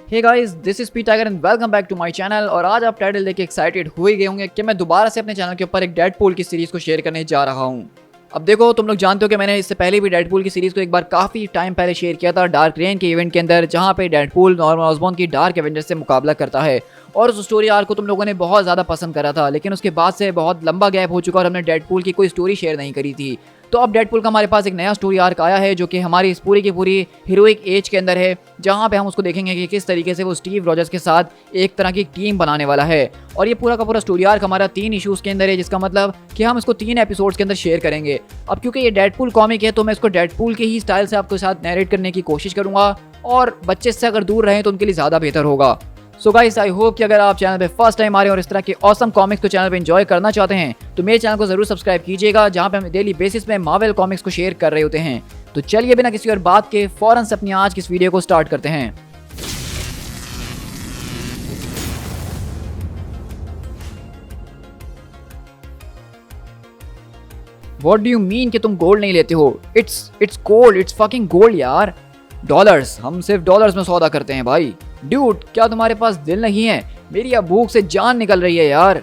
Hey guys, this is P Tiger and welcome back to my channel. और आज आप title देख के एक्साइटेड हो ही गए होंगे कि मैं दोबारा से अपने चैनल के ऊपर एक डेडपूल की सीरीज को शेयर करने जा रहा हूँ। अब देखो, तुम लोग जानते हो कि मैंने इससे पहले भी डेडपूल की सीरीज को एक बार काफी टाइम पहले शेयर किया था डार्क रेन के इवेंट के अंदर, जहाँ पे डेडपूल नॉर्मन ऑसबॉर्न की डार्क एवेंजर्स से मुकाबला करता है। और उस स्टोरी आर्क को तुम लोगों ने बहुत ज़्यादा पसंद करा था, लेकिन उसके बाद से बहुत लंबा गैप हो चुका और हमने डेडपूल की कोई स्टोरी शेयर नहीं करी थी। तो अब डेडपूल का हमारे पास एक नया स्टोरी आर्क आया है, जो कि हमारी इस पूरी की पूरी हीरोइक एज के अंदर है, जहाँ पे हम उसको देखेंगे कि किस तरीके से वो स्टीव रॉजर्स के साथ एक तरह की टीम बनाने वाला है। और ये पूरा का पूरा स्टोरी आर्क हमारा 3 इश्यूज़ के अंदर है, जिसका मतलब कि हम इसको 3 एपिसोड्स के अंदर शेयर करेंगे। अब क्योंकि ये डेडपूल कॉमिक है, तो मैं इसको डेडपूल के ही स्टाइल से आपके साथ नैरेट करने की कोशिश करूँगा, और बच्चे इससे अगर दूर रहें तो उनके लिए ज़्यादा बेहतर होगा। सो गाइस, आई होप कि अगर आप चैनल पे फर्स्ट टाइम आ रहे हैं और इस तरह के ऑसम कॉमिक्स को चैनल पे एंजॉय करना चाहते हैं, तो मेरे चैनल को जरूर सब्सक्राइब कीजिएगा, जहां पे हम डेली बेसिस पे मार्वल कॉमिक्स को शेयर कर रहे होते हैं। तो चलिए बिना किसी और बात के फौरन से अपनी आज की इस वीडियो को स्टार्ट करते हैं। व्हाट डू यू मीन कि तुम गोल्ड नहीं लेते हो? It's gold, it's fucking gold यार। डॉलर्स, हम सिर्फ डॉलर्स में सौदा करते हैं भाई। ड्यूड, क्या तुम्हारे पास दिल नहीं है? मेरी अब भूख से जान निकल रही है यार।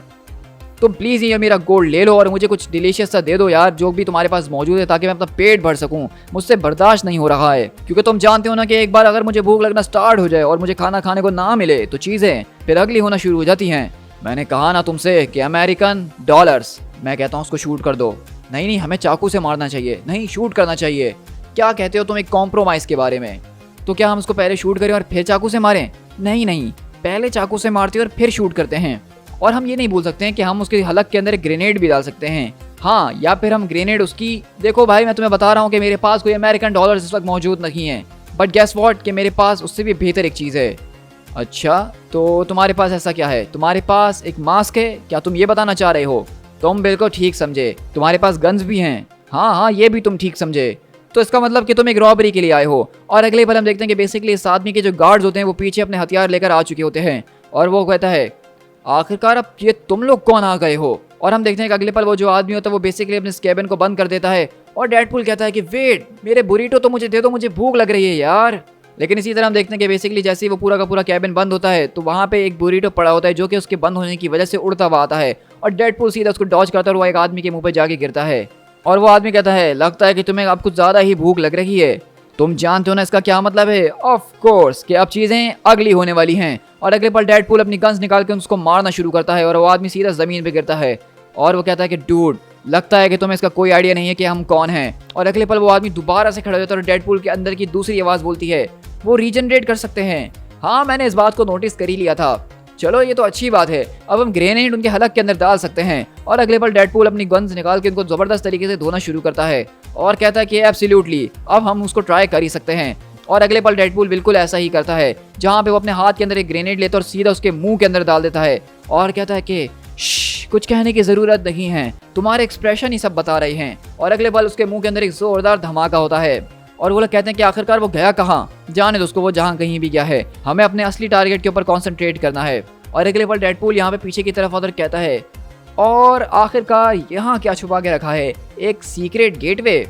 तुम प्लीज़ ये मेरा गोल्ड ले लो और मुझे कुछ डिलीशियस सा दे दो यार, जो भी तुम्हारे पास मौजूद है, ताकि मैं अपना पेट भर सकूं। मुझसे बर्दाश्त नहीं हो रहा है, क्योंकि तुम जानते हो ना कि एक बार अगर मुझे भूख लगना स्टार्ट हो जाए और मुझे खाना खाने को ना मिले, तो चीज़ें फिर अगली होना शुरू हो जाती हैं। मैंने कहा ना तुमसे कि अमेरिकन डॉलर्स। मैं कहता हूँ उसको शूट कर दो। नहीं नहीं, हमें चाकू से मारना चाहिए, नहीं शूट करना चाहिए। क्या कहते हो तुम एक कॉम्प्रोमाइज़ के बारे में? तो क्या हम उसको पहले शूट करें और फिर चाकू से मारें? नहीं नहीं, पहले चाकू से मारते और फिर शूट करते हैं। और हम ये नहीं भूल सकते हैं कि हम उसके हलक के अंदर एक ग्रेनेड भी डाल सकते हैं। हाँ, या फिर हम ग्रेनेड उसकी, देखो भाई मैं तुम्हें बता रहा हूँ कि मेरे पास कोई अमेरिकन डॉलर इस वक्त मौजूद नहीं है, बट गेस व्हाट कि मेरे पास उससे भी बेहतर एक चीज़ है। अच्छा, तो तुम्हारे पास ऐसा क्या है? तुम्हारे पास एक मास्क है, क्या तुम ये बताना चाह रहे हो? तुम बिल्कुल ठीक समझे, तुम्हारे पास गन्स भी हैं। हाँ हाँ, ये भी तुम ठीक समझे। तो इसका मतलब कि तुम एक रॉबरी के लिए आए हो। और अगले पल हम देखते हैं कि बेसिकली इस आदमी के जो गार्ड्स होते हैं वो पीछे अपने हथियार लेकर आ चुके होते हैं, और वो कहता है आखिरकार अब ये तुम लोग कौन आ गए हो? और हम देखते हैं कि अगले पल वो जो आदमी होता है वो बेसिकली अपने कैबिन को बंद कर देता है, और डेडपूल कहता है कि वेट, मेरे बुरीटो तो मुझे दे दो, मुझे भूख लग रही है यार। लेकिन इसी तरह हम देखते हैं कि बेसिकली जैसे ही वो पूरा का पूरा कैबिन बंद होता है, तो वहाँ पे एक बुरीटो पड़ा होता है, जो कि उसके बंद होने की वजह से उड़ता हुआ आता है, और डेडपूल सीधा उसको डॉज करता है और वो एक आदमी के मुंह पे जाके गिरता है। और वो आदमी कहता है लगता है कि तुम्हें अब कुछ ज़्यादा ही भूख लग रही है। तुम जानते हो ना इसका क्या मतलब है? ऑफ कोर्स कि अब चीज़ें अगली होने वाली हैं। और अगले पल डेडपूल अपनी गन्स निकाल के उसको मारना शुरू करता है, और वो आदमी सीधा ज़मीन पे गिरता है, और वो कहता है कि डूड, लगता है कि तुम्हें इसका कोई आइडिया नहीं है कि हम कौन हैं। और अगले पल वो आदमी दोबारा से खड़ा होता है और डेडपूल के अंदर की दूसरी आवाज़ बोलती है वो रीजनरेट कर सकते हैं। हाँ, मैंने इस बात को नोटिस कर ही लिया था। चलो ये तो अच्छी बात है, अब हम ग्रेनेड उनके हलक के अंदर डाल सकते हैं। और अगले पल डेडपूल अपनी गन्स निकाल के उनको ज़बरदस्त तरीके से धोना शुरू करता है, और कहता है कि एब्सोल्युटली अब हम उसको ट्राई कर ही सकते हैं। और अगले पल डेडपूल बिल्कुल ऐसा ही करता है, जहाँ पे वो अपने हाथ के अंदर एक ग्रेनेड लेता है और सीधा उसके मुंह के अंदर डाल देता है, और कहता है कि कुछ कहने की ज़रूरत नहीं है, तुम्हारे एक्सप्रेशन ही सब बता रहे हैं। और अगले पल उसके मुंह के अंदर एक ज़ोरदार धमाका होता है, और वो लोग कहते हैं कि आखिरकार वो गया कहाँ? जाने दो उसको, वो जहाँ कहीं भी गया है, हमें अपने असली टारगेट के ऊपर कॉन्सेंट्रेट करना है। और अगले पल डेडपूल यहाँ पे पीछे की तरफ आता और कहता है और आखिरकार यहाँ क्या छुपा के रखा है? एक सीक्रेट गेटवे।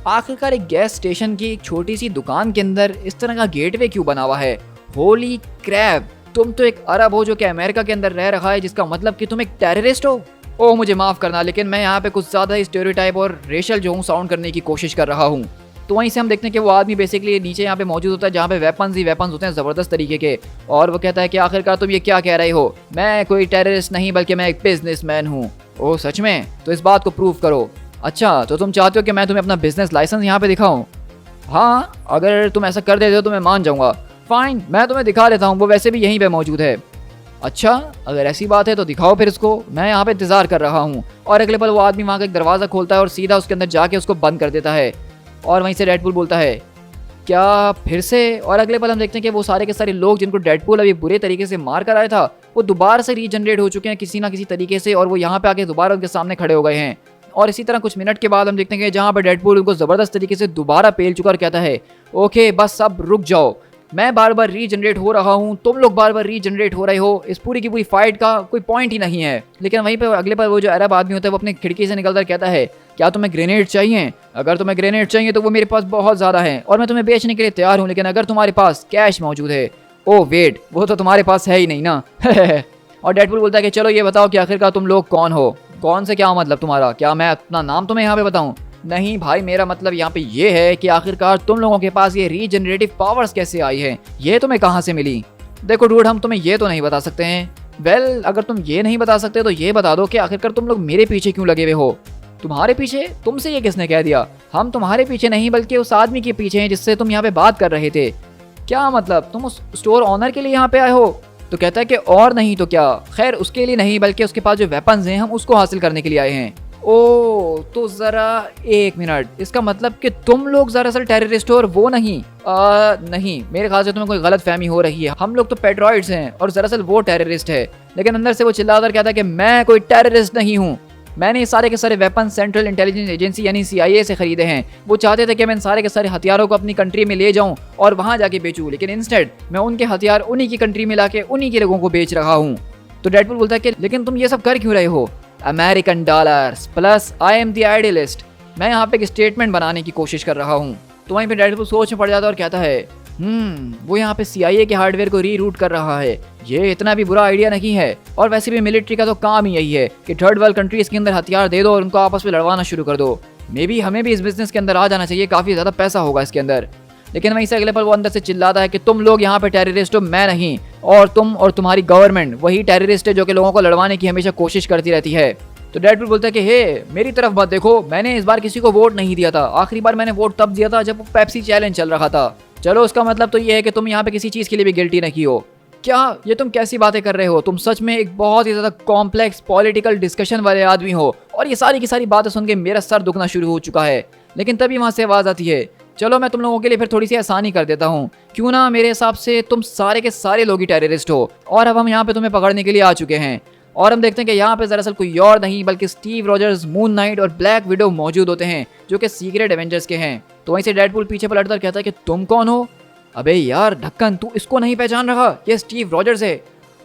आखिरकार एक गैस स्टेशन की एक छोटी सी दुकान के अंदर इस तरह का गेटवे क्यों बना हुआ है? होली क्रैप, तुम तो एक अरब हो जो कि अमेरिका के अंदर रह रहा है, जिसका मतलब कि तुम एक टेररिस्ट हो। ओह मुझे माफ़ करना, लेकिन मैं यहाँ पे कुछ ज़्यादा ही स्टेरियोटाइप और रेशल जो हूँ साउंड करने की कोशिश कर रहा हूँ। तो वहीं से हम देखते हैं कि वो आदमी बेसिकली नीचे यहाँ पे मौजूद होता है, जहाँ पे वेपन्स ही वेपन्स होते हैं ज़बरदस्त तरीके के। और वो कहता है कि आखिरकार तुम ये क्या कह रहे हो? मैं कोई टेररिस्ट नहीं, बल्कि मैं एक बिजनेसमैन हूँ। ओह सच में? तो इस बात को प्रूव करो। अच्छा, तो तुम चाहते हो कि मैं तुम्हें अपना बिजनेस लाइसेंस यहाँ पे दिखाऊं? हाँ, अगर तुम ऐसा कर देते हो तो मैं मान जाऊँगा। फाइन, मैं तुम्हें दिखा देता हूँ, वो वैसे भी यहीं पर मौजूद है। अच्छा, अगर ऐसी बात है तो दिखाओ फिर इसको, मैं यहाँ पे इंतज़ार कर रहा हूँ। और अगले पल वो आदमी वहाँ का एक दरवाज़ा खोलता है और सीधा उसके अंदर जाके उसको बंद कर देता है, और वहीं से डेडपूल बोलता है क्या फिर से? और अगले पल हम देखते हैं कि वो सारे के सारे लोग जिनको डेडपूल अभी बुरे तरीके से मार कर आया था, वो दोबारा से रीजनरेट हो चुके हैं किसी ना किसी तरीके से, और वो यहाँ पे आके दोबारा उनके सामने खड़े हो गए हैं। और इसी तरह कुछ मिनट के बाद हम देखते हैं कि जहाँ पर डेडपूल उनको ज़बरदस्त तरीके से दोबारा पेल चुका और कहता है ओके बस अब रुक जाओ, मैं बार बार रीजनरेट हो रहा हूँ, तुम लोग बार बार रीजनरेट हो रहे हो, इस पूरी की पूरी फाइट का कोई पॉइंट ही नहीं है। लेकिन वहीं पे अगले पर वो जो अरब आदमी होता है वो अपनी खिड़की से निकलकर कहता है क्या तुम्हें ग्रेनेड चाहिए? अगर तुम्हें ग्रेनेड चाहिए तो वो मेरे पास बहुत ज़्यादा है और मैं तुम्हें बेचने के लिए तैयार हूँ, लेकिन अगर तुम्हारे पास कैश मौजूद है ओ वेट, वो तो तुम्हारे पास है ही नहीं ना। और डेडपूल बोलता है कि चलो ये बताओ कि आखिरकार तुम लोग कौन हो, कौन से क्या मतलब तुम्हारा, क्या मैं अपना नाम तुम्हें यहाँ पे बताऊं? नहीं भाई, मेरा मतलब यहाँ पे ये है कि आखिरकार तुम लोगों के पास ये रीजनरेटिव पावर्स कैसे आई है, ये तुम्हें कहाँ से मिली? देखो डूड, हम तुम्हें ये तो नहीं बता सकते हैं। वेल, अगर तुम ये नहीं बता सकते तो ये बता दो कि आखिरकार तुम लोग मेरे पीछे क्यों लगे हुए हो? तुम्हारे पीछे? तुमसे ये किसने कह दिया? हम तुम्हारे पीछे नहीं बल्कि उस आदमी के पीछे हैं जिससे तुम यहाँ पे बात कर रहे थे। क्या मतलब, तुम उस स्टोर ऑनर के लिए यहाँ पे आए हो? तो कहता है कि और नहीं तो क्या। खैर, उसके लिए नहीं बल्कि उसके पास जो वेपन्स हैं हम उसको हासिल करने के लिए आए हैं। ओ, तो जरा एक मिनट, इसका मतलब कि तुम लोग दरअसल टेररिस्ट हो और वो नहीं? नहीं, मेरे ख्याल से तुम्हें कोई गलत फहमी हो रही है। हम लोग तो पेट्रॉइड्स हैं और दरअसल वो टेररिस्ट है। लेकिन अंदर से वो चिल्लाकर कहता है कि मैं कोई टेररिस्ट नहीं हूँ। मैंने ये सारे के सारे वेपन सेंट्रल इंटेलिजेंस एजेंसी यानी CIA से खरीदे हैं। वो चाहते थे कि मैं इन सारे के सारे हथियारों को अपनी कंट्री में ले जाऊं और वहां जाके बेचूं, लेकिन इंस्टेड मैं उनके हथियार उन्हीं की कंट्री में लाके उन्हीं के लोगों को बेच रहा हूं। तो डेडपूल बोलता है कि लेकिन तुम ये सब कर क्यों रहे हो? American dollars plus I am the idealist. मैं यहाँ पे एक स्टेटमेंट बनाने की कोशिश कर रहा हूँ। तो वहीं पे डेडपूल सोच में पड़ जाता है और कहता है वो यहाँ पे CIA के हार्डवेयर को रीरूट कर रहा है। ये इतना भी बुरा आइडिया नहीं है, और वैसे भी मिलिट्री का तो काम ही यही है कि थर्ड वर्ल्ड कंट्रीज के अंदर हथियार दे दो और उनको आपस में लड़वाना शुरू कर दो। मे बी हमें भी इस बिजनेस के अंदर आ जाना चाहिए, काफी ज्यादा पैसा होगा इसके अंदर। लेकिन वहीं से अगले पल वो अंदर से चिल्लाता है कि तुम लोग यहाँ पे टेररिस्ट हो, मैं नहीं, और तुम और तुम्हारी गवर्नमेंट वही टेररिस्ट है जो कि लोगों को लड़वाने की हमेशा कोशिश करती रहती है। तो डेडपूल बोलता है कि हे, मेरी तरफ मत देखो, मैंने इस बार किसी को वोट नहीं दिया था। आखिरी बार मैंने वोट तब दिया था जब वो पेप्सी चैलेंज चल रहा था। चलो, उसका मतलब तो ये है कि तुम यहाँ पे किसी चीज के लिए भी गिल्टी नहीं हो। क्या ये तुम कैसी बातें कर रहे हो? तुम सच में एक बहुत ही ज्यादा कॉम्प्लेक्स पॉलिटिकल डिस्कशन वाले आदमी हो, और ये सारी की सारी बातें सुन के मेरा सर दुखना शुरू हो चुका है। लेकिन तभी वहां से आवाज आती है, चलो मैं तुम लोगों के लिए फिर थोड़ी सी आसानी कर देता हूँ। क्यों ना, मेरे हिसाब से तुम सारे के सारे लोग ही टेररिस्ट हो, और अब हम यहाँ पे तुम्हें पकड़ने के लिए आ चुके हैं। और हम देखते हैं कि यहाँ पे दरअसल कोई और नहीं बल्कि स्टीव रॉजर्स, मून नाइट और ब्लैक विडो मौजूद होते हैं, जो कि सीक्रेट एवेंजर्स के हैं। तो वहीं से डेडपूल पीछे पलटकर कहता है कि तुम कौन हो? अबे यार ढक्कन, तू इसको नहीं पहचान रहा? ये स्टीव रॉजर्स है।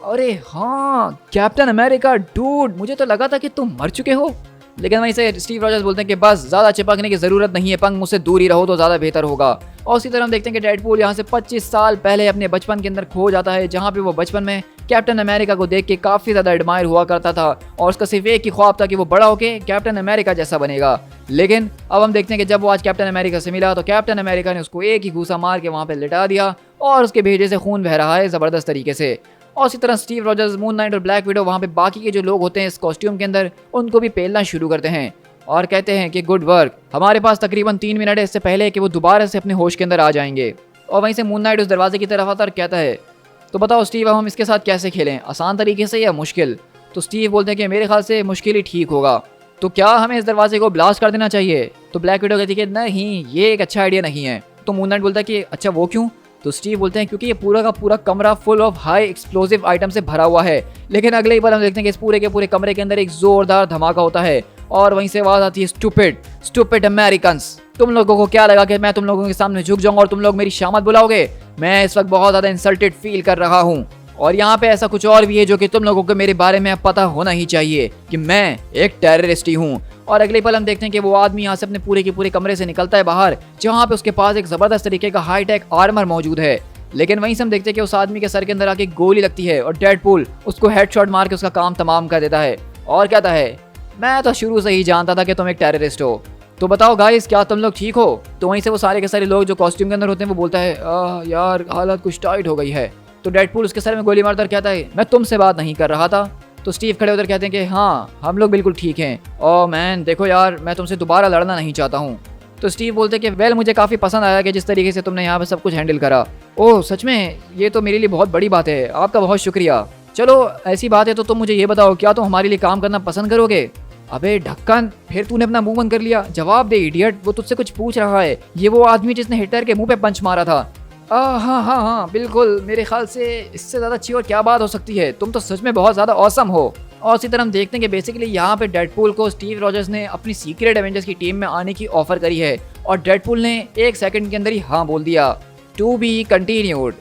अरे हाँ, कैप्टन अमेरिका। डूड, मुझे तो लगा था कि तुम मर चुके हो। लेकिन वहीं से स्टीव रॉजर्स बोलते हैं कि बस ज्यादा चिपकने की जरूरत नहीं है पंग, मुझसे दूर ही रहो तो ज्यादा बेहतर होगा। और उसी तरह हम देखते हैं कि डेडपूल यहाँ से 25 साल पहले अपने बचपन के अंदर खो जाता है, जहाँ पे वो बचपन में कैप्टन अमेरिका को देख के काफी ज्यादा एडमायर हुआ करता था, और उसका सिर्फ एक ही ख्वाब था कि वो बड़ा होके कैप्टन अमेरिका जैसा बनेगा। लेकिन अब हम देखते हैं कि जब वो आज कैप्टन अमेरिका से मिला तो कैप्टन अमेरिका ने उसको एक ही घूसा मार के वहाँ पे लिटा दिया, और उसके भेजे से खून बह रहा है जबरदस्त तरीके से। और इसी तरह स्टीव रॉजर्स, मून नाइट और ब्लैक विडो वहाँ पे बाकी के जो लोग होते हैं इस कॉस्ट्यूम के अंदर, उनको भी पेलना शुरू करते हैं और कहते हैं कि गुड वर्क, हमारे पास तकरीबन 3 मिनट है इससे पहले कि वो दोबारा से अपने होश के अंदर आ जाएंगे। और वहीं से मून नाइट उस दरवाजे की तरफ आता और कहता है, तो बताओ स्टीव, अब हम इसके साथ कैसे खेलें, आसान तरीके से या मुश्किल? तो स्टीव बोलते हैं कि मेरे ख्याल से मुश्किल ही ठीक होगा। तो क्या हमें इस दरवाजे को ब्लास्ट कर देना चाहिए? तो ब्लैक विडो कहती है कि नहीं, ये एक अच्छा आइडिया नहीं है। तो मून नाइट बोलता है कि अच्छा वो क्यों? तो स्टीव बोलते हैं क्योंकि ये पूरा का पूरा कमरा full of high explosive item से भरा हुआ है। लेकिन अगले ही बार हम देखते हैं कि इस पूरे के पूरे कमरे के अंदर एक जोरदार धमाका होता है, और वहीं से आवाज आती है, स्टूपिड अमेरिकन्स, तुम लोगों को क्या लगा कि मैं तुम लोगों के सामने झुक जाऊंगा और तुम लोग मेरी शामत बुलाओगे? मैं इस वक्त बहुत ज्यादा इंसल्टेड फील कर रहा हूँ, और यहाँ पे ऐसा कुछ और भी है जो कि तुम लोगों को मेरे बारे में पता होना ही चाहिए कि मैं एक टेररिस्ट ही हूँ। और अगले पल हम देखते हैं कि वो आदमी यहाँ से अपने पूरे के पूरे कमरे से निकलता है बाहर, जहाँ पे उसके पास एक जबरदस्त तरीके का हाईटेक आर्मर मौजूद है। लेकिन वहीं से हम देखते हैं कि उस आदमी के सर के अंदर आके गोली लगती है, और डेडपूल उसको हेडशॉट मार के उसका काम तमाम कर देता है और कहता है, मैं तो शुरू से ही जानता था कि तुम एक टेररिस्ट हो। तो बताओ गाइस, क्या तुम लोग ठीक हो? तो वहीं से वो सारे के सारे लोग जो कॉस्ट्यूम के अंदर होते हैं वो बोलता है, यार हालत कुछ टाइट हो गई है। तो डेडपूल उसके सर में गोली मारता और कहता है, मैं तुमसे बात नहीं कर रहा था। तो स्टीव खड़े होकर कहते हैं कि हाँ, हम लोग बिल्कुल ठीक हैं। ओह मैन, देखो यार, मैं तुमसे दोबारा लड़ना नहीं चाहता हूँ। तो स्टीव बोलते हैं कि वेल, मुझे काफ़ी पसंद आया कि जिस तरीके से तुमने यहाँ पे सब कुछ हैंडल करा। ओह सच में, ये तो मेरे लिए बहुत बड़ी बात है, आपका बहुत शुक्रिया। चलो ऐसी बात है तो तुम मुझे ये बताओ, क्या तुम हमारे लिए काम करना पसंद करोगे? अबे ढक्कन, फिर तूने अपना मुंह बंद कर लिया। जवाब दे इडियट, वो तुझसे कुछ पूछ रहा है। ये वो आदमी जिसने हिटलर के मुंह पे पंच मारा था। हाँ, बिल्कुल, मेरे ख्याल से इससे ज़्यादा अच्छी और क्या बात हो सकती है। तुम तो सच में बहुत ज़्यादा ऑसम हो। और इसी तरह हम देखते हैं कि बेसिकली यहाँ पे डेडपूल को स्टीव रॉजर्स ने अपनी सीक्रेट एवेंजर्स की टीम में आने की ऑफर करी है, और डेडपूल ने 1 सेकंड के अंदर ही हाँ बोल दिया। To be continued.